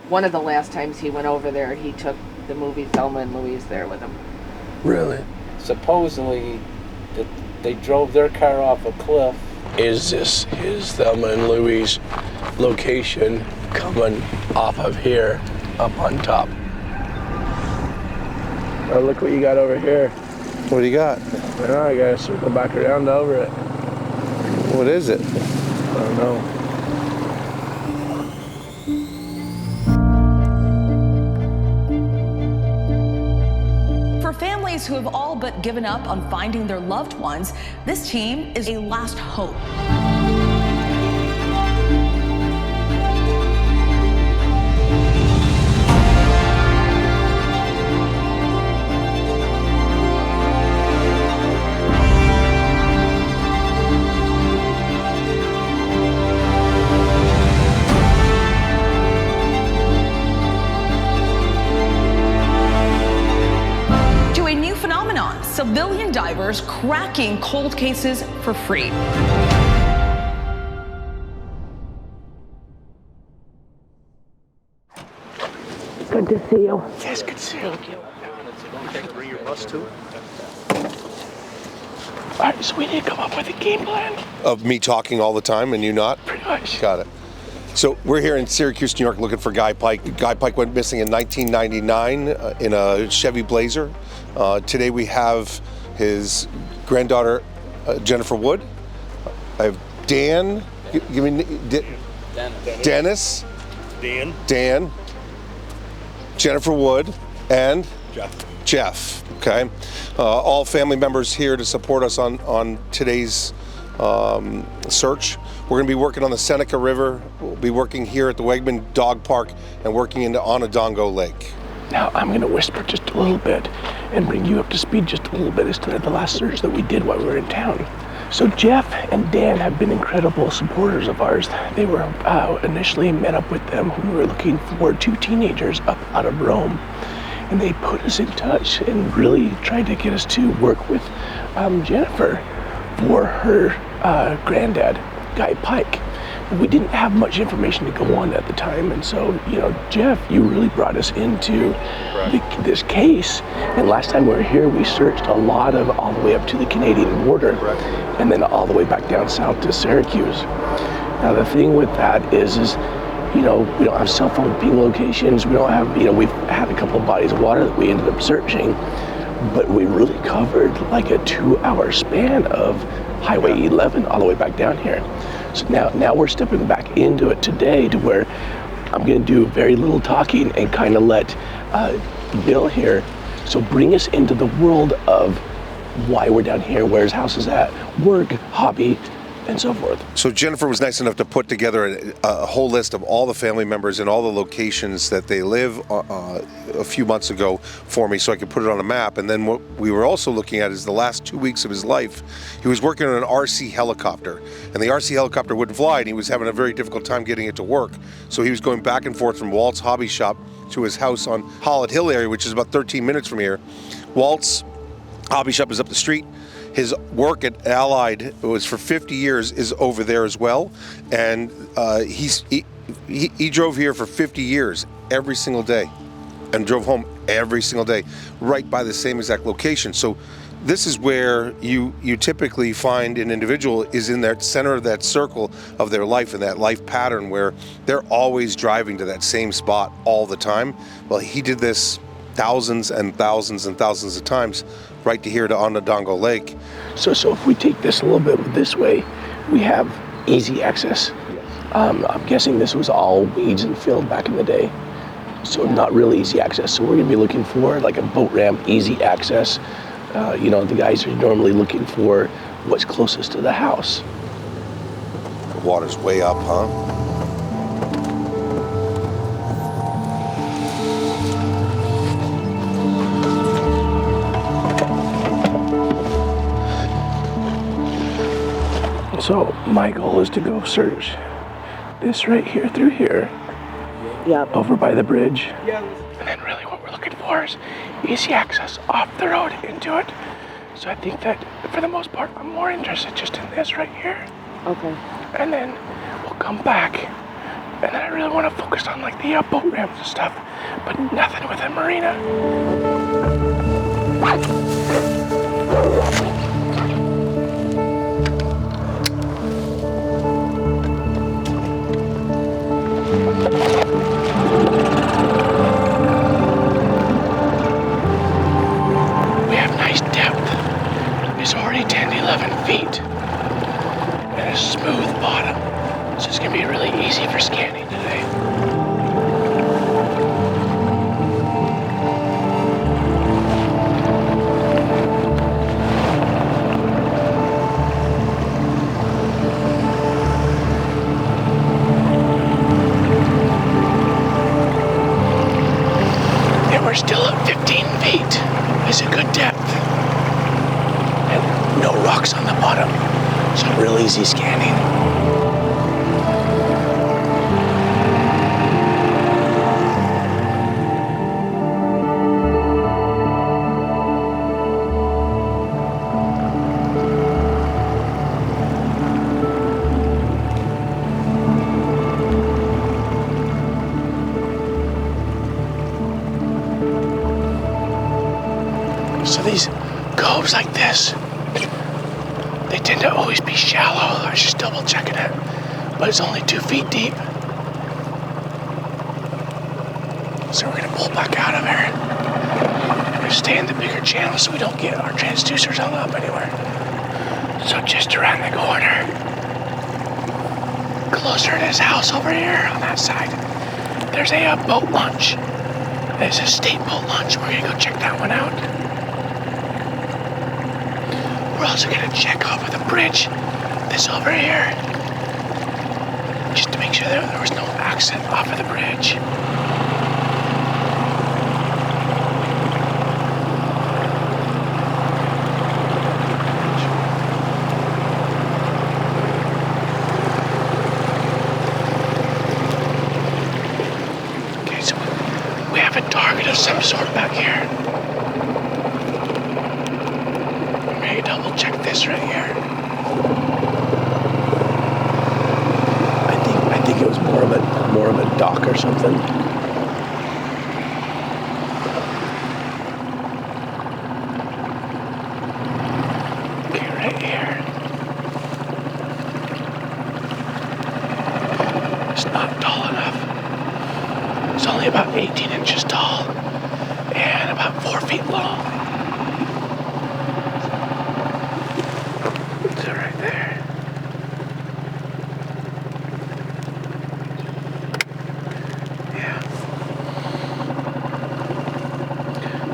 one of the last times he went over there, he took the movie Thelma and Louise there with him. Really? Supposedly, they drove their car off a cliff. Is this his Thelma and Louise location coming off of here up on top? Oh, look what you got over here. What do you got? I gotta circle back around over it. What is it? I don't know. For families who have all but given up on finding their loved ones, this team is a last hope. Civilian divers cracking cold cases for free. Good to see you. Yes, good to see you. Bring your bus too. All right, so we need to come up with a game plan. Of me talking all the time and you not? Pretty much. Got it. So we're here in Syracuse, New York, looking for Guy Pyke. Guy Pyke went missing in 1999 in a Chevy Blazer. Today we have his granddaughter, Jennifer Wood. I have Dan, give me, Dennis, Dan, Jennifer Wood, and Jeff. Okay, all family members here to support us on today's search. We're going to be working on the Seneca River. We'll be working here at the Wegman Dog Park and working into Onondaga Lake. Now I'm going to whisper just a little bit and bring you up to speed just a little bit as to the last search that we did while we were in town. So Jeff and Dan have been incredible supporters of ours. They were initially met up with them when we were looking for two teenagers up out of Rome. And they put us in touch and really tried to get us to work with Jennifer for her granddad, Guy Pyke. We didn't have much information to go on at the time, and so, you know, Jeff, you really brought us into this case. And last time we were here, we searched a lot of all the way up to the Canadian border, and then all the way back down south to Syracuse. Now the thing with that is, you know, we don't have cell phone ping locations. We don't have, you know, we've had a couple of bodies of water that we ended up searching, but we really covered like a 2-hour span of Highway 11 all the way back down here. So now we're stepping back into it today to where I'm going to do very little talking and kind of let Bill here, so bring us into the world of why we're down here, where his house is at, work, hobby, and so forth. So Jennifer was nice enough to put together a whole list of all the family members and all the locations that they live a few months ago for me so I could put it on a map. And then what we were also looking at is the last 2 weeks of his life. He was working on an RC helicopter, and the RC helicopter wouldn't fly, and he was having a very difficult time getting it to work. So he was going back and forth from Walt's hobby shop to his house on Holland Hill area, which is about 13 minutes from here. Walt's hobby shop is up the street. His work at Allied was for 50 years is over there as well, and he drove here for 50 years every single day, and drove home every single day, right by the same exact location. So this is where you typically find an individual is in that center of that circle of their life and that life pattern where they're always driving to that same spot all the time. Well, he did this thousands and thousands and thousands of times, right to here to Onondaga Lake. So if we take this a little bit this way, we have easy access. I'm guessing this was all weeds and field back in the day, so not really easy access. So we're gonna be looking for like a boat ramp, easy access. You know, the guys are normally looking for what's closest to the house. The water's way up, huh? So my goal is to go search this right here through here, over by the bridge. And then really what we're looking for is easy access off the road into it. So I think that for the most part, I'm more interested just in this right here. Okay. And then we'll come back And then I really want to focus on like the boat ramps and stuff, but nothing with a marina. We have nice depth. It's already 10 to 11 feet. And a smooth bottom. So it's going to be really easy for scanning today. And we're still at 15 feet. It's a good depth. And no rocks on the bottom. So real easy scanning. So these coves like this, they tend to always be shallow. I was just double checking it, but it's only 2 feet deep. So we're gonna pull back out of here. We're gonna stay in the bigger channel so we don't get our transducers hung up anywhere. So just around the corner, closer to his house over here on that side, there's a boat launch. It's a state boat launch. We're gonna go check that one out. We're also gonna check off of the bridge, this over here, just to make sure that there was no accident off of the bridge. Okay, so we have a target of some sort back here. Double check this right here. I think it was more of a dock or something. Okay, right here. It's not tall enough. It's only about 18 inches tall and about 4 feet long.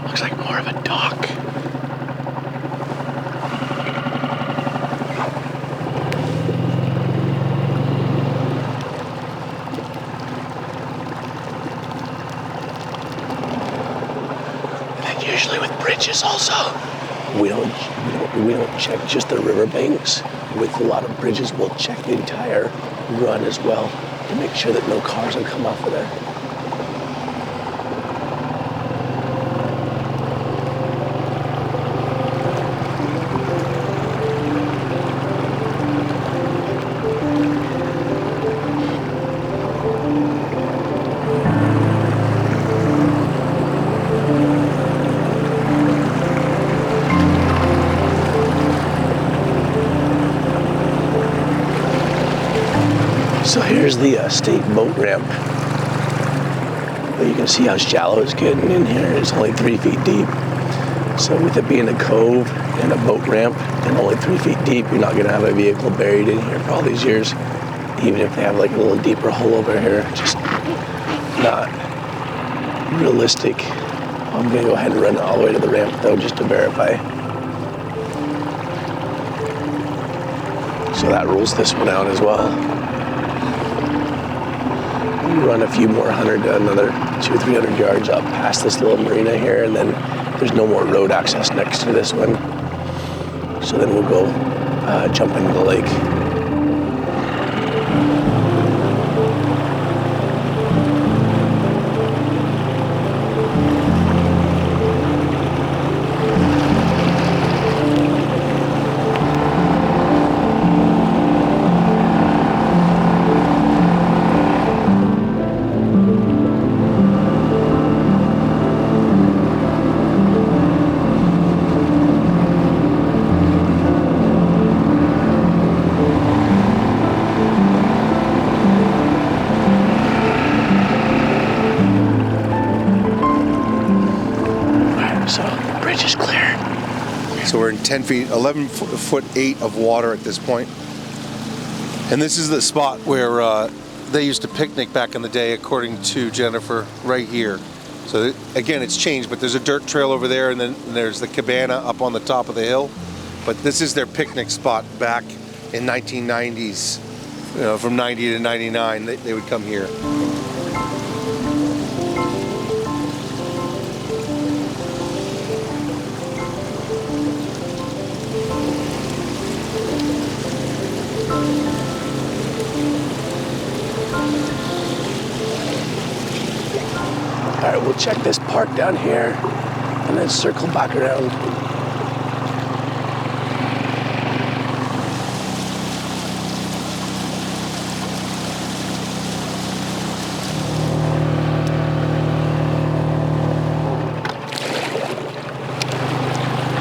Looks like more of a dock. And then usually with bridges also, we don't check just the riverbanks. With a lot of bridges, we'll check the entire run as well to make sure that no cars will come off of there. So here's the state boat ramp. But you can see how shallow it's getting in here. It's only 3 feet deep. So with it being a cove and a boat ramp and only 3 feet deep, you're not gonna have a vehicle buried in here for all these years. Even if they have like a little deeper hole over here, just not realistic. I'm gonna go ahead and run it all the way to the ramp though, just to verify. So that rules this one out as well. Run a few more another 200-300 yards up past this little marina here, and then there's no more road access next to this one. So then we'll go jump into the lake. So we're in 10 feet, 11 foot 8 of water at this point. And this is the spot where they used to picnic back in the day, according to Jennifer, right here. So again, it's changed, but there's a dirt trail over there, and then there's the cabana up on the top of the hill. But this is their picnic spot back in 1990s. You know, from 90 to 99, they would come here. All right, we'll check this part down here and then circle back around.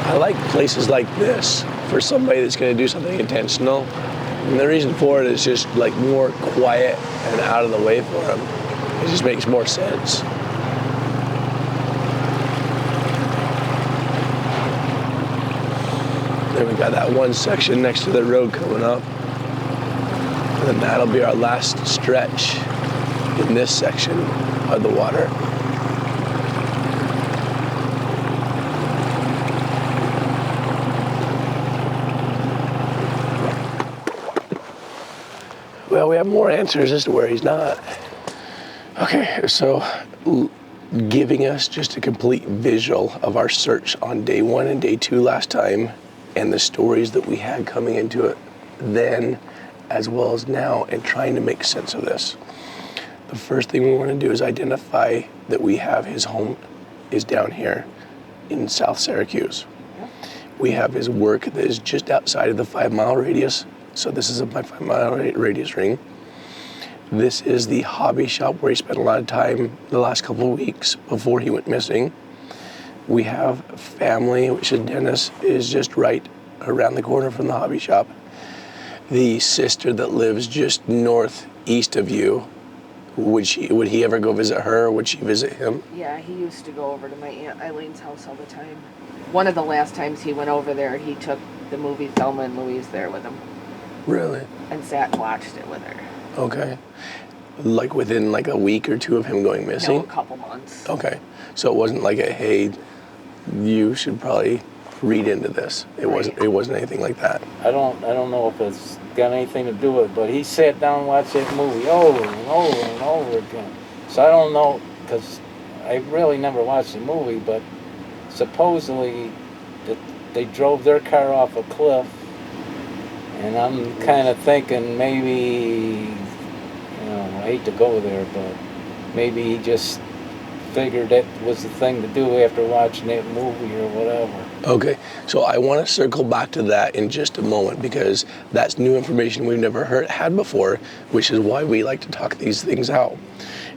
I like places like this for somebody that's going to do something intentional. And the reason for it is just like more quiet and out of the way for them. It just makes more sense. Then we got that one section next to the road coming up. And then that'll be our last stretch in this section of the water. Well, we have more answers as to where he's not. Okay, so giving us just a complete visual of our search on day 1 and day 2 last time, and the stories that we had coming into it then as well as now, and trying to make sense of this. The first thing we want to do is identify that we have his home is down here in South Syracuse. We have his work that is just outside of the 5-mile radius. So this is my 5-mile radius ring. This is the hobby shop where he spent a lot of time the last couple of weeks before he went missing. We have family, which is Dennis, is just right around the corner from the hobby shop. The sister that lives just northeast of you, would he ever go visit her, or would she visit him? Yeah, he used to go over to my Aunt Eileen's house all the time. One of the last times he went over there, he took the movie Thelma and Louise there with him. Really? And sat and watched it with her. Okay. Like within like a week or 2 of him going missing? No, a couple months. Okay. So it wasn't like a, hey, you should probably read into this. It Right. wasn't anything like that. I don't know if it's got anything to do with it, but he sat down and watched that movie over and over and over again. So I don't know, because I really never watched the movie, but supposedly that they drove their car off a cliff, and I'm kind of thinking maybe, you know, I hate to go there, but maybe he just figured that was the thing to do after watching that movie or whatever. Okay, so I want to circle back to that in just a moment, because that's new information we've never had before, which is why we like to talk these things out.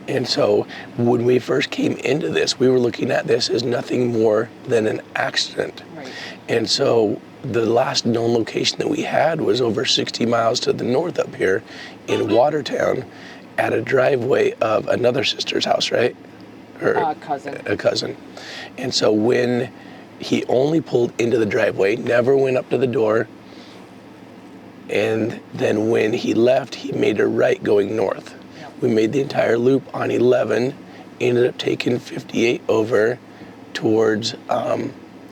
And so when we first came into this, we were looking at this as nothing more than an accident. Right. And so the last known location that we had was over 60 miles to the north up here in Watertown at a driveway of another sister's house, right? Or Cousin. a cousin. And so when he only pulled into the driveway, never went up to the door, and then when he left, he made a right going north. Yep. We made the entire loop on 11, ended up taking 58 over towards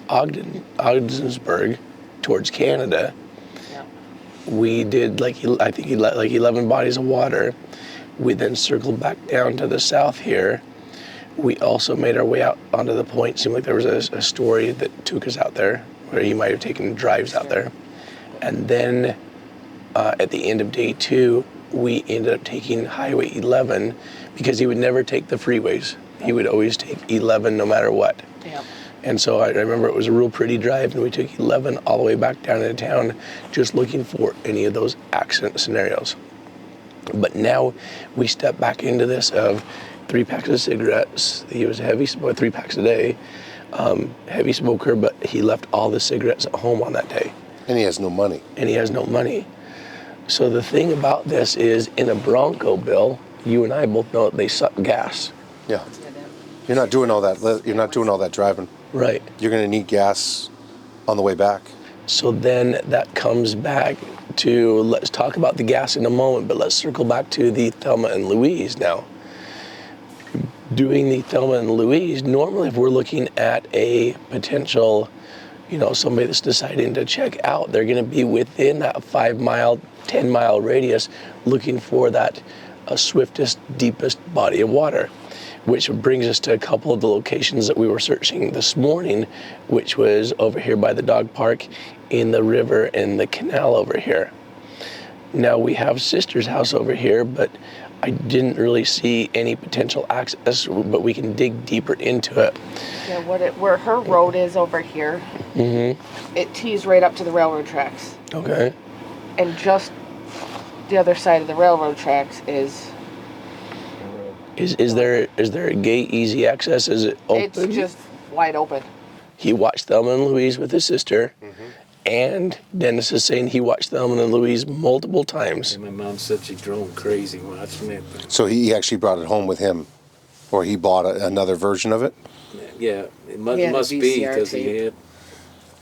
Ogdensburg, towards Canada. Yep. We did like 11 bodies of water. We then circled back down to the south here. We also made our way out onto the point. Seemed like there was a story that took us out there, where he might have taken drives out there. And then at the end of day 2, we ended up taking Highway 11, because he would never take the freeways. He would always take 11 no matter what. Yep. And so I remember it was a real pretty drive, and we took 11 all the way back down into town, just looking for any of those accident scenarios. But now we step back into this of 3 packs of cigarettes. He was a heavy smoker, 3 packs a day, heavy smoker, but he left all the cigarettes at home on that day. And he has no money. And he has no money. So the thing about this is, in a Bronco, Bill, you and I both know that they suck gas. Yeah. You're not doing all that. You're not doing all that driving. Right. You're going to need gas on the way back. So then that comes back to, let's talk about the gas in a moment, but let's circle back to the Thelma and Louise now. Doing the Thelma and Louise, normally if we're looking at a potential, somebody that's deciding to check out, they're going to be within that 5 mile, 10 mile radius looking for that swiftest, deepest body of water. Which brings us to a couple of the locations that we were searching this morning, which was over here by the dog park, in the river, and the canal over here. Now we have Sister's house over here, but I didn't really see any potential access, but we can dig deeper into it. Yeah, where her road is over here, it tees right up to the railroad tracks. Okay. And just the other side of the railroad tracks is... Is there a gate, easy access? Is it open? It's just wide open. He watched Thelma and Louise with his sister, and Dennis is saying he watched Thelma and Louise multiple times. And my mom said she drove him crazy watching it. So he actually brought it home with him, or he bought another version of it? Yeah, it must be because he had...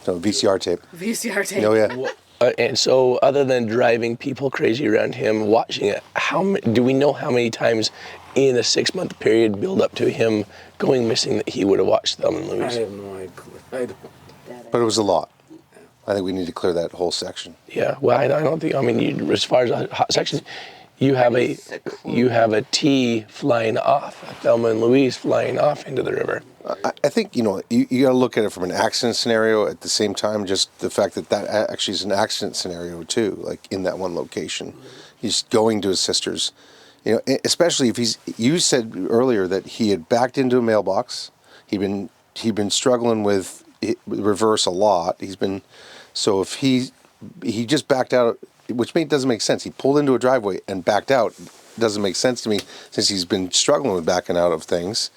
No, VCR tape. VCR tape. Oh, yeah. And so other than driving people crazy around him, watching it, do we know how many times in a 6-month period build up to him going missing that he would have watched Thelma and Louise? I have no idea. I don't. But it was a lot. I think we need to clear that whole section. Yeah, well, I don't think, as far as a hot section, you have a T flying off, Thelma and Louise flying off into the river. I think, you got to look at it from an accident scenario at the same time, just the fact that actually is an accident scenario too, like in that one location. He's going to his sister's, especially if you said earlier that he had backed into a mailbox. He'd been struggling with reverse a lot. So if he just backed out, which doesn't make sense. He pulled into a driveway and backed out. Doesn't make sense to me since he's been struggling with backing out of things.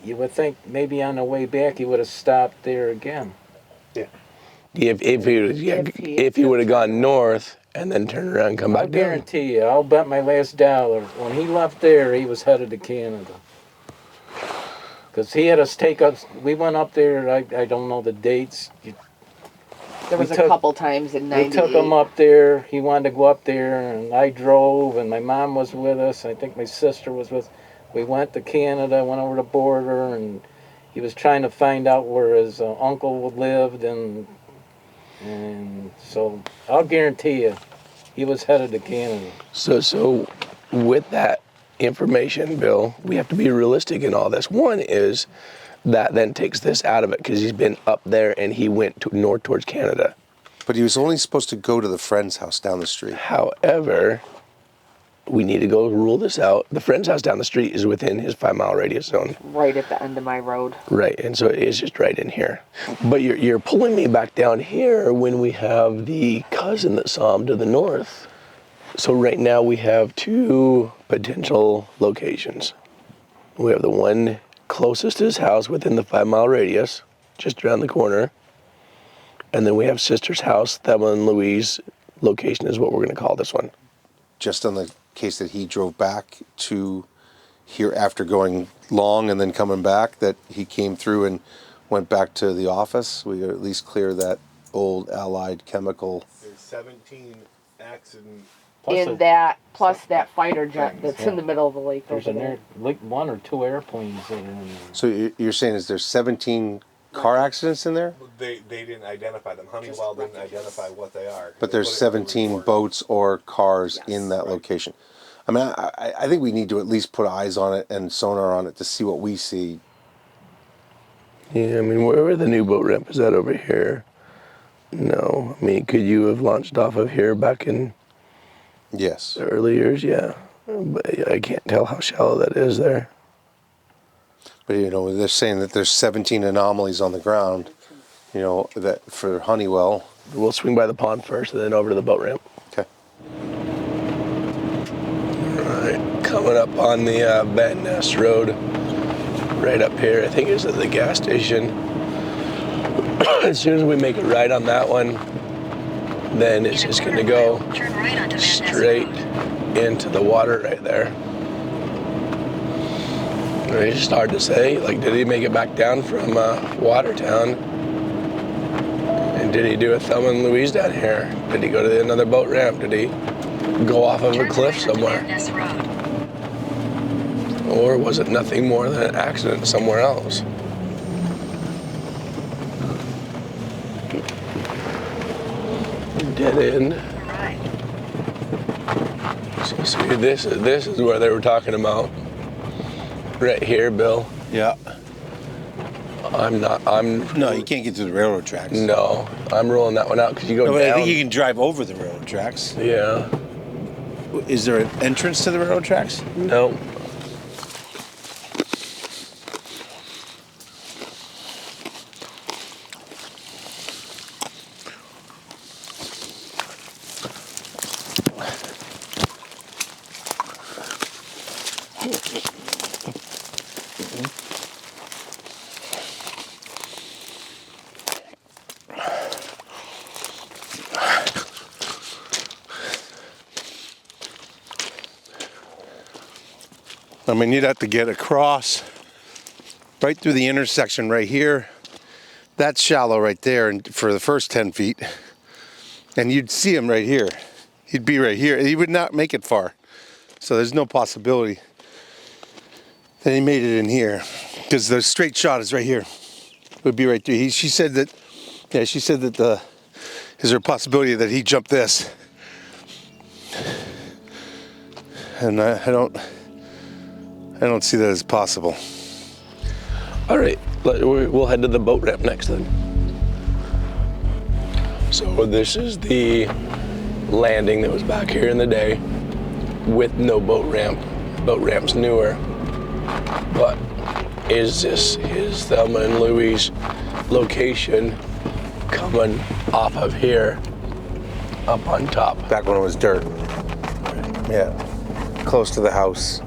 You would think maybe on the way back he would have stopped there again. Yeah. If he would have gone north and then turned around and come back down. I guarantee you, I'll bet my last dollar, when he left there, he was headed to Canada. Because he had us take us, we went up there, I don't know the dates. There was a couple times in 98. We took him up there, he wanted to go up there, and I drove, and my mom was with us, I think my sister was with us. We went to Canada, went over the border, and he was trying to find out where his uncle lived, and so I'll guarantee you, he was headed to Canada. So with that information, Bill, we have to be realistic in all this. One is that then takes this out of it because he's been up there and he went north towards Canada. But he was only supposed to go to the friend's house down the street. However, we need to go rule this out. The friend's house down the street is within his 5 mile radius zone. Right at the end of my road. Right, and so it is just right in here. But you're pulling me back down here when we have the cousin that saw him to the north. So right now we have 2 potential locations. We have the one closest to his house within the 5 mile radius, just around the corner. And then we have Sister's house, Thelma and Louise location is what we're going to call this one. Just on the case that he drove back to here after going long and then coming back, that he came through and went back to the office, we at least clear that old Allied Chemical. There's 17 accident. Plus that fighter jet that's in the middle of the lake. There's like 1 or 2 airplanes that are in there. So you're saying is there 17 car accidents in there? They didn't identify them. Honeywell didn't identify what they are. But there's 17 boats or cars in that location. I mean, I think we need to at least put eyes on it and sonar on it to see what we see. Yeah, I mean, where the new boat ramp is that over here? No, I mean, could you have launched off of here back in Yes. the early years? Yeah, but I can't tell how shallow that is there. But, they're saying that there's 17 anomalies on the ground, that for Honeywell. We'll swing by the pond first and then over to the boat ramp. Okay. All right, coming up on the Van Ness Road, right up here. I think it's at the gas station. As soon as we make it right on that one, then it's just going to go straight into the water right there. It's just hard to say. Like, did he make it back down from Watertown? And Did he do a Thelma and Louise down here? Did he go to another boat ramp? Did he go off of a cliff somewhere? Or was it nothing more than an accident somewhere else? Dead end. So see, this is where they were talking about. Right here, Bill. Yeah. No, you can't get to the railroad tracks. No, I'm rolling that one out because you go No, but down. I think you can drive over the railroad tracks. Yeah. Is there an entrance to the railroad tracks? No. I mean, you'd have to get across right through the intersection right here. That's shallow right there and for the first 10 feet. And you'd see him right here. He'd be right here. He would not make it far. So there's no possibility that he made it in here. Because the straight shot is right here. It would be right there. She said that is there a possibility that he jumped this? And I don't see that as possible. All right, we'll head to the boat ramp next then. So this is the landing that was back here in the day with no boat ramp. Boat ramp's newer. But is this his Thelma and Louise location coming off of here up on top? Back when it was dirt. Yeah, close to the house.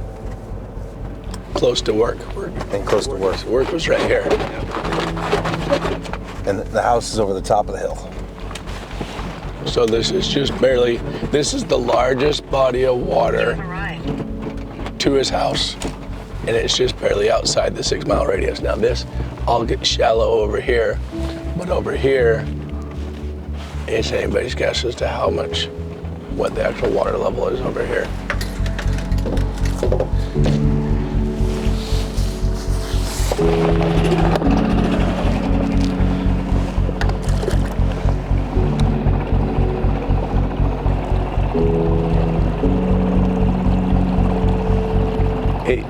Close to work. And close to work. Work was right here. And the house is over the top of the hill. So this is just barely, this is the largest body of water to his house. And it's just barely outside the 6 mile radius. Now this all gets shallow over here, but over here, it's anybody's guess as to how much, what the actual water level is over here.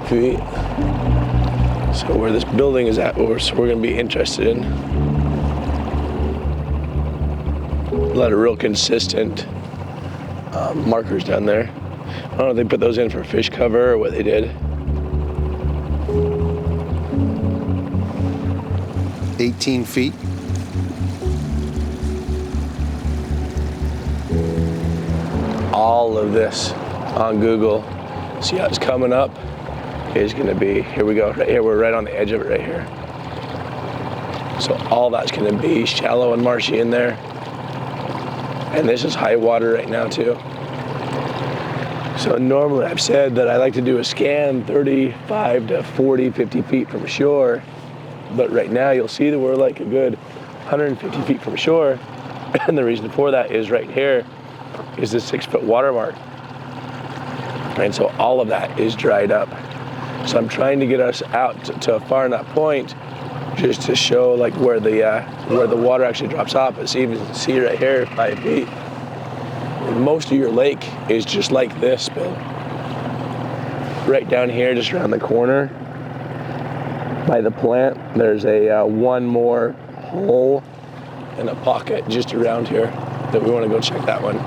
Feet. So where this building is at, we're going to be interested in. A lot of real consistent markers down there. I don't know if they put those in for fish cover or what they did. 18 feet. All of this on Google. See how it's coming up? Is going to be, here we go, right here, we're right on the edge of it right here. So all that's going to be shallow and marshy in there. And this is high water right now too. So normally I've said that I like to do a scan 35 to 40, 50 feet from shore. But right now you'll see that we're like a good 150 feet from shore. And the reason for that is right here is the 6 foot watermark. And so all of that is dried up. So I'm trying to get us out to a far enough point just to show like where the water actually drops off. But see, you can see right here, 5 feet. And most of your lake is just like this, Bill. Right down here, just around the corner by the plant, there's a one more hole and a pocket just around here that we want to go check that one.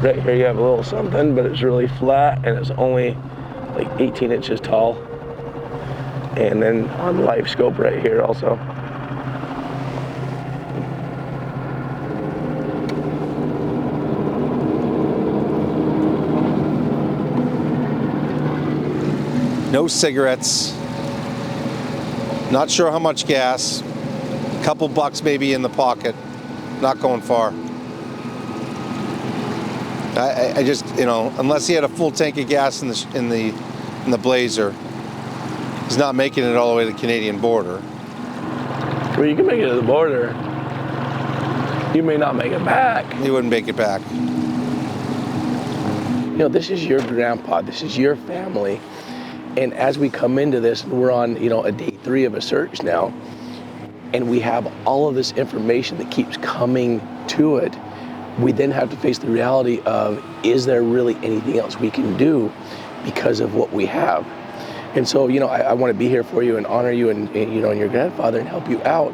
Right here you have a little something, but it's really flat and it's only like 18 inches tall. And then on live scope right here also. No cigarettes. Not sure how much gas. Couple bucks maybe in the pocket, not going far. I just, you know, unless he had a full tank of gas in the Blazer, he's not making it all the way to the Canadian border. Well, you can make it to the border. You may not make it back. He wouldn't make it back. You know, this is your grandpa, this is your family. And as we come into this, and we're on, you know, a day 3 of a search now, and we have all of this information that keeps coming to it, we then have to face the reality of, is there really anything else we can do because of what we have? And so, you know, I want to be here for you and honor you and you know, and your grandfather and help you out.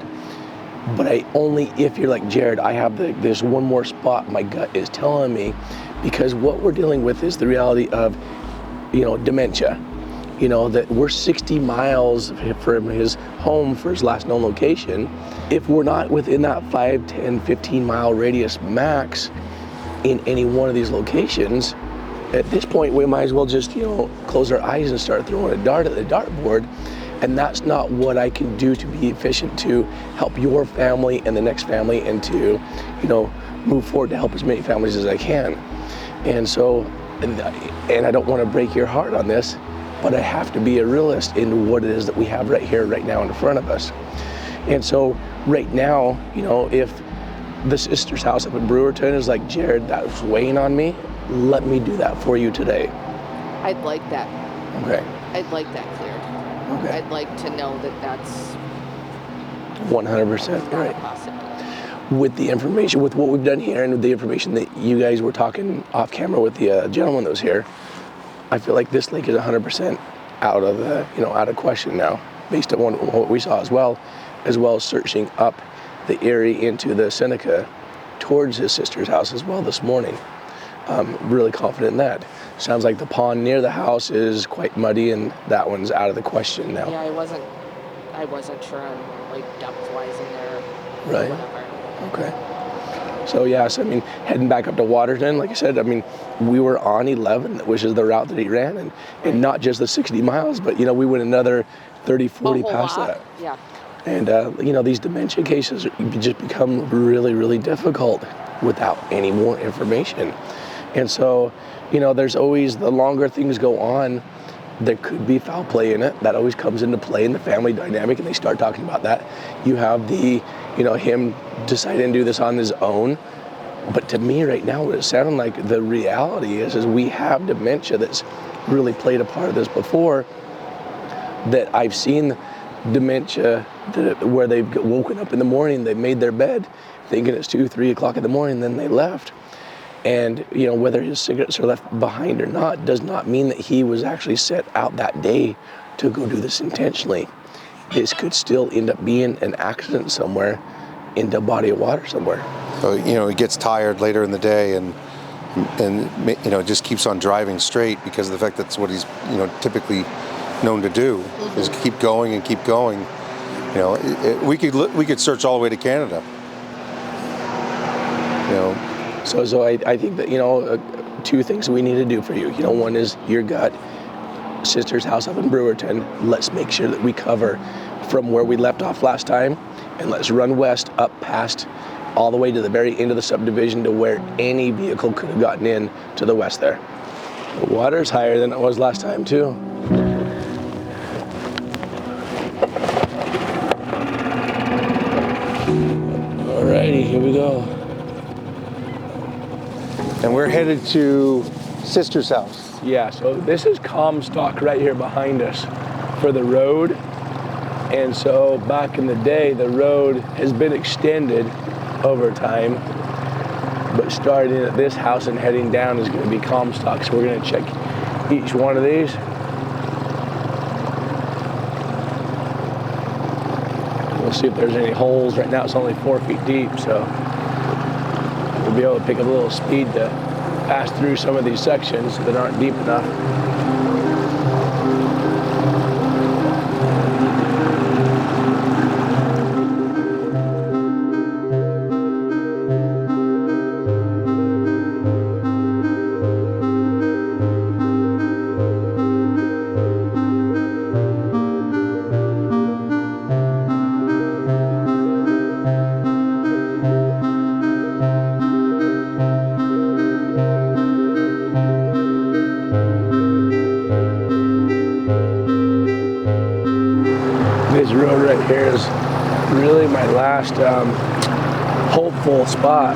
But only if you're like Jared, I have there's one more spot my gut is telling me, because what we're dealing with is the reality of, you know, dementia. You know, that we're 60 miles from his home for his last known location. If we're not within that 5, 10, 15 mile radius max in any one of these locations, at this point we might as well just, you know, close our eyes and start throwing a dart at the dartboard. And that's not what I can do to be efficient to help your family and the next family, and to, you know, move forward to help as many families as I can. And so, and I don't want to break your heart on this, but I have to be a realist in what it is that we have right here, right now in front of us. And so right now, you know, if the sister's house up in Brewerton is like, Jared, that's weighing on me, let me do that for you today. I'd like that. Okay. I'd like that cleared. Okay. I'd like to know that that's 100% not right. a possibility. With the information, with what we've done here, and with the information that you guys were talking off camera with the gentleman that was here, I feel like this lake is 100% out of the, you know, out of question now, based on what we saw, as well as searching up the Erie into the Seneca towards his sister's house as well this morning. Really confident in that. Sounds like the pond near the house is quite muddy, and that one's out of the question now. Yeah, I wasn't sure on like depth-wise in there. Right. Or whatever. Okay. So yeah, so I mean, heading back up to Waterton, like I said, I mean, we were on 11, which is the route that he ran, and not just the 60 miles, but, you know, we went another 30, 40 past that. Yeah. And, you know, these dementia cases just become really, really difficult without any more information. And so, you know, there's always, the longer things go on, there could be foul play in it. That always comes into play in the family dynamic, and they start talking about that. You have the, you know, him deciding to do this on his own. But to me right now, what it sounded like, the reality is we have dementia that's really played a part of this before, that I've seen dementia where they've woken up in the morning, they've made their bed, thinking it's 2, 3 o'clock in the morning, then they left. And, you know, whether his cigarettes are left behind or not does not mean that he was actually set out that day to go do this intentionally. This could still end up being an accident somewhere into a body of water somewhere. So, you know, he gets tired later in the day, and you know, just keeps on driving straight because of the fact that's what he's, you know, typically known to do, is keep going and keep going. You know, we could search all the way to Canada. You know. So I think that, you know, 2 things we need to do for you. You know, one is your gut, sister's house up in Brewerton. Let's make sure that we cover from where we left off last time, and let's run west up past all the way to the very end of the subdivision to where any vehicle could have gotten in to the west there. The water's higher than it was last time too. Alrighty, here we go. And we're headed to sister's house. Yeah, so this is Comstock right here behind us for the road. And so back in the day, the road has been extended over time, but starting at this house and heading down is going to be Comstock. So we're going to check each one of these. We'll see if there's any holes. Right now it's only 4 feet deep, so we'll be able to pick up a little speed to pass through some of these sections that aren't deep enough. This road right here is really my last hopeful spot.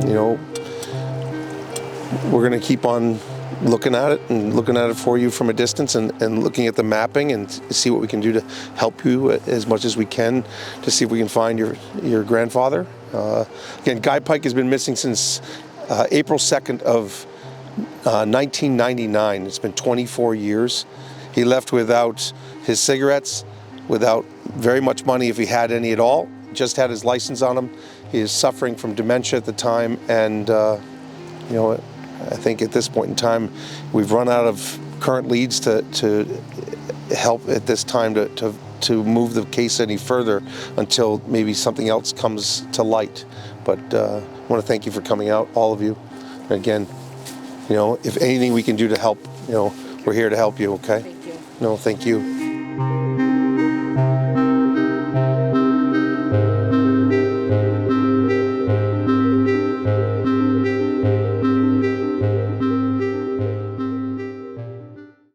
You know, we're going to keep on looking at it and looking at it for you from a distance, and looking at the mapping and see what we can do to help you as much as we can to see if we can find your grandfather. Again, Guy Pyke has been missing since April 2nd of 1999. It's been 24 years. He left without his cigarettes, without very much money if he had any at all. Just had his license on him. He is suffering from dementia at the time, and you know, I think at this point in time, we've run out of current leads to help at this time to move the case any further until maybe something else comes to light. But I want to thank you for coming out, all of you. And again, you know, if anything we can do to help, you know, we're here to help you, okay? Thank you. No, thank you.